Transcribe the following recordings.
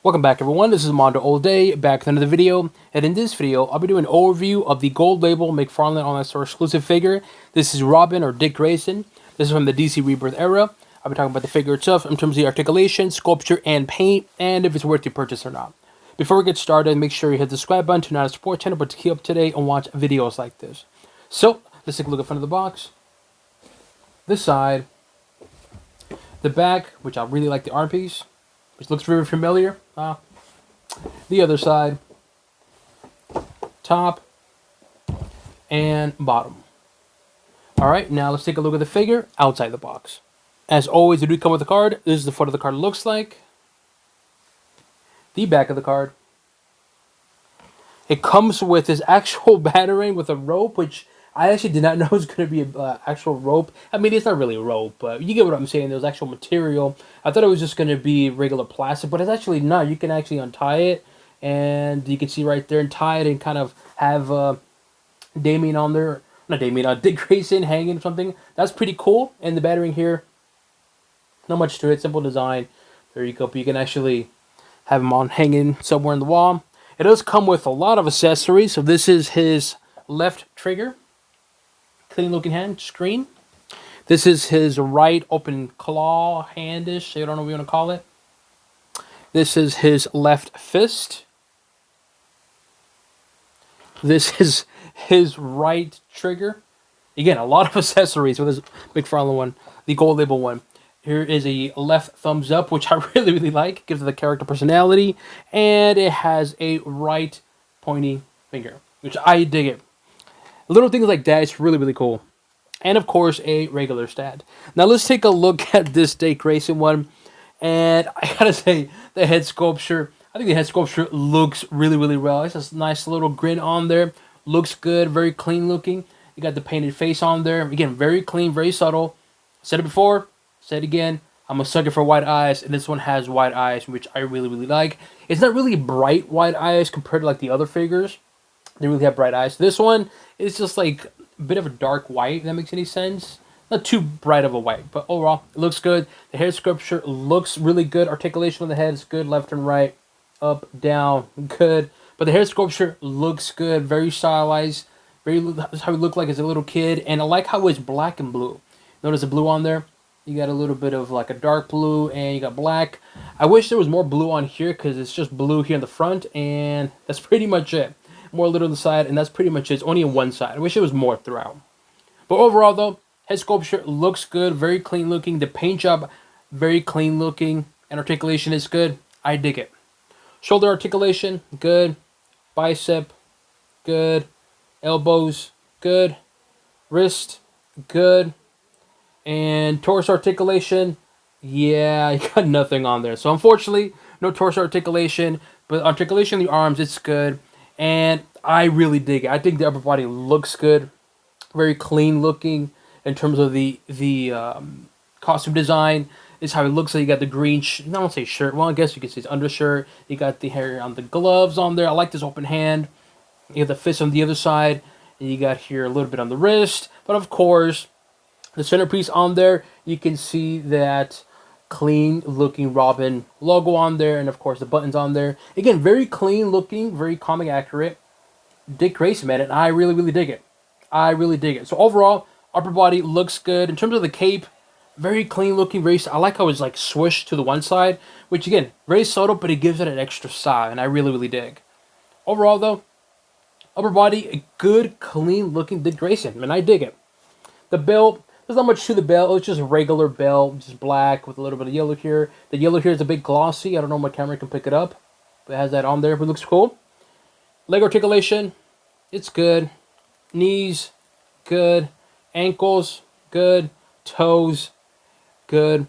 Welcome back everyone, this is MandoAllDay, back with another video, and in this video, I'll be doing an overview of the Gold Label Mcfarlane Online Store exclusive figure. This is Robin, or Dick Grayson. This is from the DC Rebirth era. I'll be talking about the figure itself in terms of the articulation, sculpture, and paint, and if it's worth your purchase or not. Before we get started, make sure you hit the subscribe button to not support channel, but to keep up to date and watch videos like this. So, let's take a look at the front of the box. This side, the back, which I really like the arm piece, which looks very familiar. The other side, top, and bottom. Alright, now let's take a look at the figure outside the box. As always, they do come with a card. This is the front of the card looks like. The back of the card. It comes with this actual batarang with a rope, which I actually did not know was going to be an actual rope. I mean, it's not really a rope, but you get what I'm saying. There's actual material. I thought it was just going to be regular plastic, but it's actually not. You can actually untie it, and you can see right there and tie it and kind of have Damien on there. Not Damien, Dick Grayson hanging or something. That's pretty cool. And the batarang here, not much to it. Simple design. There you go. But you can actually have him on hanging somewhere in the wall. It does come with a lot of accessories. So this is his left trigger. Clean looking hand screen. This is his right open claw handish. I don't know what you want to call it. This is his left fist. This is his right trigger. Again, a lot of accessories with this McFarlane one, the Gold Label one. Here is a left thumbs up, which I really like. Gives it the character personality. And it has a right pointy finger, which I dig it. Little things like that, it's really cool. And of course, a regular stat. Now let's take a look at this Dick Grayson one. And I gotta say, the head sculpture, I think the head sculpture looks really well. It's a nice little grin on there. Looks good, very clean looking. You got the painted face on there. Again, very clean, very subtle. Said it before, said it again. I'm a sucker for white eyes, and this one has white eyes, which I really like. It's not really bright white eyes compared to like the other figures. They really have bright eyes. This one is just like a bit of a dark white, if that makes any sense. Not too bright of a white, but overall, it looks good. The hair sculpture looks really good. Articulation of the head is good. Left and right, up, down, good. But the hair sculpture looks good. Very stylized. That's how he looked like as a little kid. And I like how it's black and blue. Notice the blue on there? You got a little bit of like a dark blue, and you got black. I wish there was more blue on here, because it's just blue here in the front, and that's pretty much it. More a little on the side, and that's pretty much it. It's only on one side. I wish it was more throughout. But overall, though, head sculpture looks good. Very clean looking. The paint job, very clean looking. And articulation is good. I dig it. Shoulder articulation, good. Bicep, good. Elbows, good. Wrist, good. And torso articulation, yeah, you got nothing on there. So unfortunately, no torso articulation. But articulation in the arms, it's good. And I really dig it. I think the upper body looks good. Very clean looking in terms of the costume design. Is how it looks like. You got the green, I don't say shirt. Well, I guess you could say it's undershirt. You got the hair on the gloves on there. I like this open hand. You have the fist on the other side. And you got here a little bit on the wrist. But of course, the centerpiece on there, you can see that clean looking Robin logo on there, and of course the buttons on there. Again, very clean looking, very comic accurate Dick Grayson, man, and I really dig it. I really dig it. So overall, upper body looks good. In terms of the cape, very clean looking, I like how it's like swished to the one side, which again, very subtle, but it gives it an extra style, and I really dig. Overall though, upper body, a good, clean looking Dick Grayson, and I dig it. The belt, there's not much to the belt. It's just a regular belt, just black with a little bit of yellow here. The yellow here is a bit glossy. I don't know if my camera can pick it up, but it has that on there. But it looks cool. Leg articulation, it's good. Knees, good. Ankles, good. Toes, good.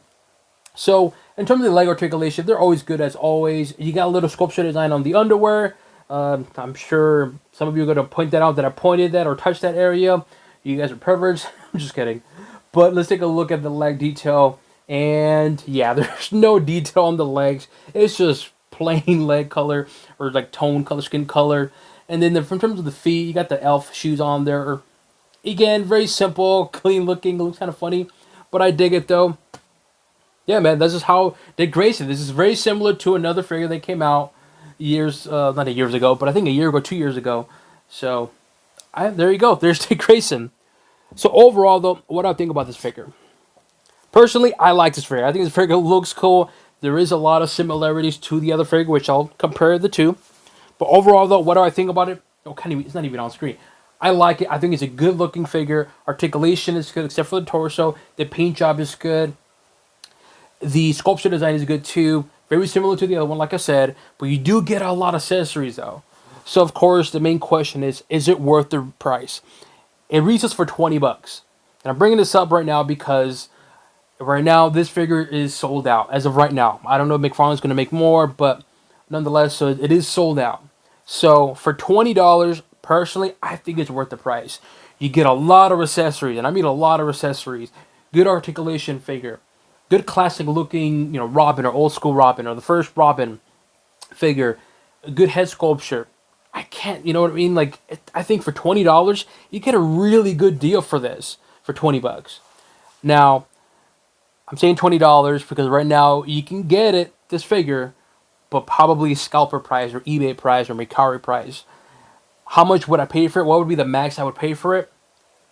So in terms of the leg articulation, they're always good as always. You got a little sculpture design on the underwear. I'm sure some of you are going to point that out, that I pointed that or touched that area. You guys are perverts. I'm just kidding. But let's take a look at the leg detail. And yeah, there's no detail on the legs. It's just plain leg color, or like tone color, skin color. And then in terms of the feet, you got the elf shoes on there. Again, very simple, clean looking. It looks kind of funny, but I dig it though. Yeah, man, this is how Dick Grayson. This is very similar to another figure that came out years, not years ago, but I think a year ago, 2 years ago. So, there you go. There's Dick Grayson. So overall, though, what do I think about this figure? Personally, I like this figure. I think this figure looks cool. There is a lot of similarities to the other figure, which I'll compare the two. But overall, though, what do I think about it? Oh, it's not even on screen. I like it. I think it's a good looking figure. Articulation is good, except for the torso. The paint job is good. The sculpture design is good too. Very similar to the other one, like I said. But you do get a lot of accessories, though. So, of course, the main question is it worth the price? It retails for $20. And I'm bringing this up right now because right now this figure is sold out as of right now. I don't know if McFarlane's going to make more, but nonetheless, so it is sold out. So for $20, personally, I think it's worth the price. You get a lot of accessories, and I mean a lot of accessories. Good articulation figure, good classic looking, Robin or old school Robin or the first Robin figure, a good head sculpture. I can't, you know what I mean? Like, I think for $20, you get a really good deal for this for $20. Now, I'm saying $20 because right now you can get this figure, but probably scalper price or eBay price or Mercari price. How much would I pay for it? What would be the max I would pay for it?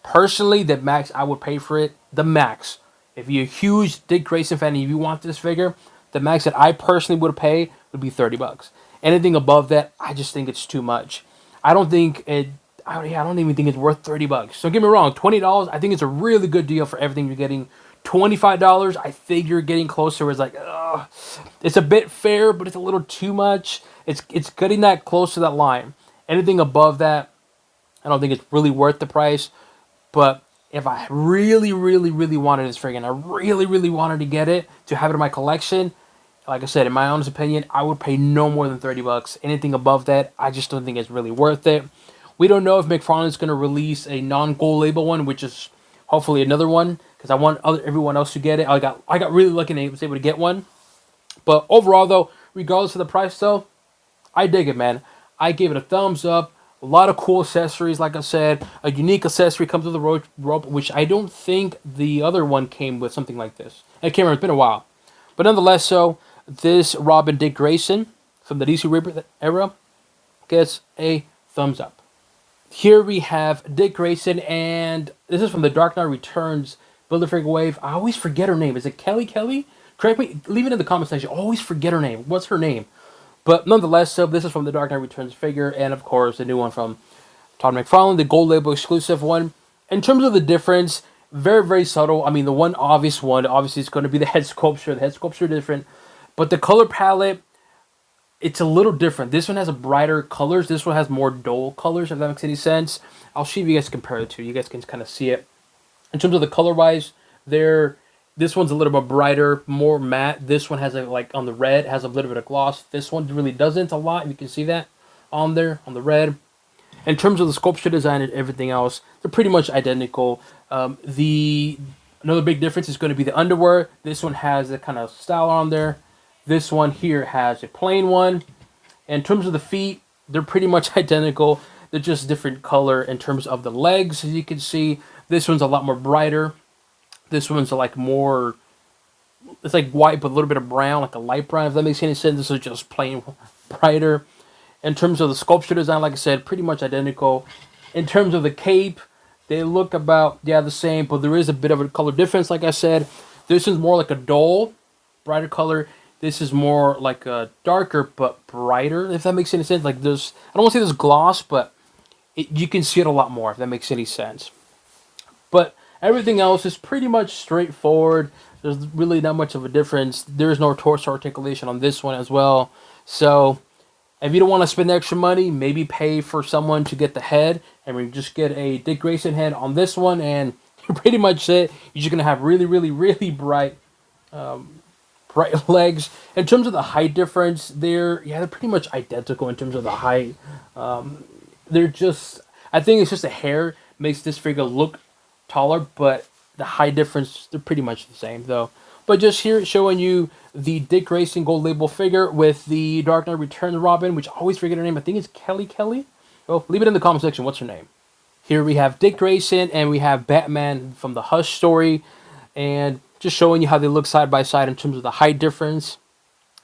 Personally, the max I would pay for it, the max. If you're a huge Dick Grayson fan and if you want this figure, the max that I personally would pay would be $30. Anything above that, I just think it's too much. I don't think it. I don't even think it's worth $30. So don't get me wrong, $20. I think it's a really good deal for everything you're getting. $25. I think you're getting closer. It's like, ugh, it's a bit fair, but it's a little too much. It's getting that close to that line. Anything above that, I don't think it's really worth the price. But if I really, really, really wanted this figure, and I really, really wanted to get it to have it in my collection, like I said, in my honest opinion, I would pay no more than $30. Anything above that, I just don't think it's really worth it. We don't know if McFarlane is going to release a non-gold label one, which is hopefully another one, because I want everyone else to get it. I got really lucky and was able to get one. But overall, though, regardless of the price, though, I dig it, man. I gave it a thumbs up. A lot of cool accessories, like I said. A unique accessory comes with the rope, which I don't think the other one came with something like this. I can't remember. It's been a while. But nonetheless, so this Robin Dick Grayson from the DC Rebirth era gets a thumbs up. Here we have Dick Grayson, and this is from the Dark Knight Returns Build-A-Figure Wave. I always forget her name. Is it Kelly? Correct me. Leave it in the comment section. I always forget her name. What's her name? But nonetheless, so this is from the Dark Knight Returns figure, and of course, the new one from Todd McFarlane, the Gold Label exclusive one. In terms of the difference, very, very subtle. I mean, the one obvious one, obviously, is going to be the head sculpture. The head sculpture is different. But the color palette, it's a little different. This one has a brighter colors. This one has more dull colors, if that makes any sense. I'll see if you guys compare the two. You guys can kind of see it. In terms of the color-wise, this one's a little bit brighter, more matte. This one has, on the red, has a little bit of gloss. This one really doesn't a lot. You can see that on there, on the red. In terms of the sculpture design and everything else, they're pretty much identical. Another big difference is going to be the underwear. This one has that kind of style on there. This one here has a plain one. And in terms of the feet, they're pretty much identical. They're just different color in terms of the legs, as you can see. This one's a lot more brighter. This one's more, it's like white, but a little bit of brown, like a light brown, if that makes any sense. This is just plain brighter. In terms of the sculpture design, like I said, pretty much identical. In terms of the cape, they look about, the same, but there is a bit of a color difference, like I said. This is more like a dull, brighter color. This is more like a darker but brighter, if that makes any sense. Like this, I don't want to say this gloss, but you can see it a lot more, if that makes any sense. But everything else is pretty much straightforward. There's really not much of a difference. There is no torso articulation on this one as well. So if you don't want to spend extra money, maybe pay for someone to get the head, and we just get a Dick Grayson head on this one, and pretty much it. You're just gonna have really, really, really bright legs. In terms of the height difference, they're pretty much identical in terms of the height. They're just, I think it's just the hair makes this figure look taller, but the height difference, they're pretty much the same though. But just here showing you the Dick Grayson Gold Label figure with the Dark Knight Returns Robin, which I always forget her name. I think it's Kelly. Oh, leave it in the comment section. What's her name? Here we have Dick Grayson, and we have Batman from the Hush story. And just showing you how they look side by side in terms of the height difference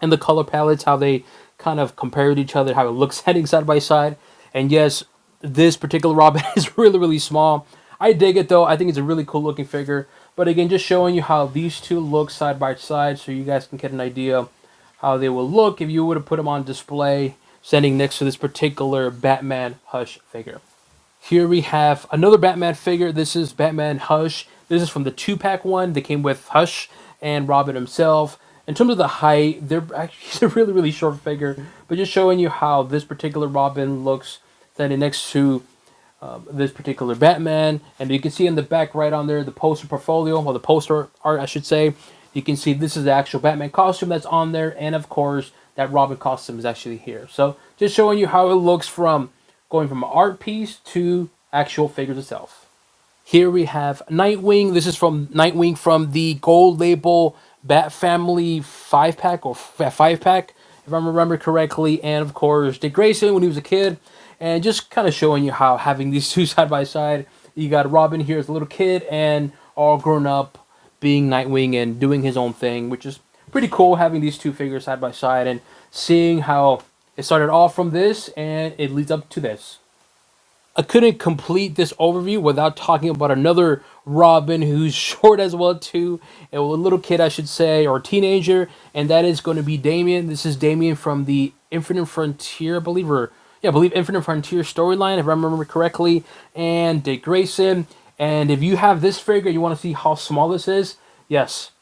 and the color palettes, how they kind of compare to each other, how it looks standing side by side. And yes, this particular Robin is really, really small. I dig it though. I think it's a really cool looking figure. But again, just showing you how these two look side by side so you guys can get an idea how they will look if you would have put them on display standing next to this particular Batman Hush figure. Here we have another Batman figure. This is Batman Hush. This is from the 2-pack one. They came with Hush and Robin himself. In terms of the height, they're actually a really, really short figure. But just showing you how this particular Robin looks standing next to this particular Batman. And you can see in the back right on there, the poster portfolio, or the poster art, I should say. You can see this is the actual Batman costume that's on there. And of course, that Robin costume is actually here. So just showing you how it looks from going from an art piece to actual figures itself. Here we have Nightwing. This is from Nightwing from the Gold Label Bat Family 5-pack or 5-pack, if I remember correctly. And of course, Dick Grayson when he was a kid. And just kind of showing you how having these two side by side, you got Robin here as a little kid and all grown up being Nightwing and doing his own thing, which is pretty cool having these two figures side by side and seeing how it started off from this and it leads up to this. I couldn't complete this overview without talking about another Robin who's short as well too, a little kid I should say, or teenager, and that is going to be Damian. This is Damian from the Infinite Frontier, I believe Infinite Frontier storyline, if I remember correctly, and Dick Grayson. And if you have this figure, you want to see how small this is, yes,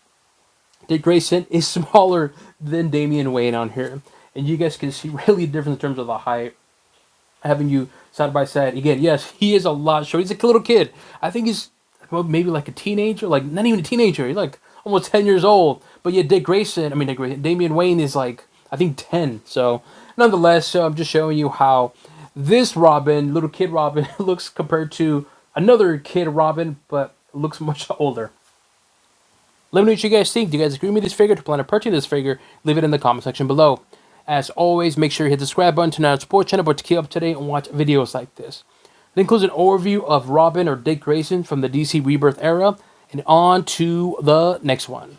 Dick Grayson is smaller than Damian Wayne on here. And you guys can see really the difference in terms of the height. Having you side by side. Again, yes, he is a lot short. He's a little kid. I think he's maybe like a teenager. Like, not even a teenager. He's like almost 10 years old. But yeah, Damian Wayne is like, I think 10. So, nonetheless, I'm just showing you how this Robin, little kid Robin, looks compared to another kid Robin, but looks much older. Let me know what you guys think. Do you guys agree with this figure? To plan to purchase this figure, leave it in the comment section below. As always, make sure you hit the subscribe button to not support channel, but to keep up to date and watch videos like this. That includes an overview of Robin or Dick Grayson from the DC Rebirth era, and on to the next one.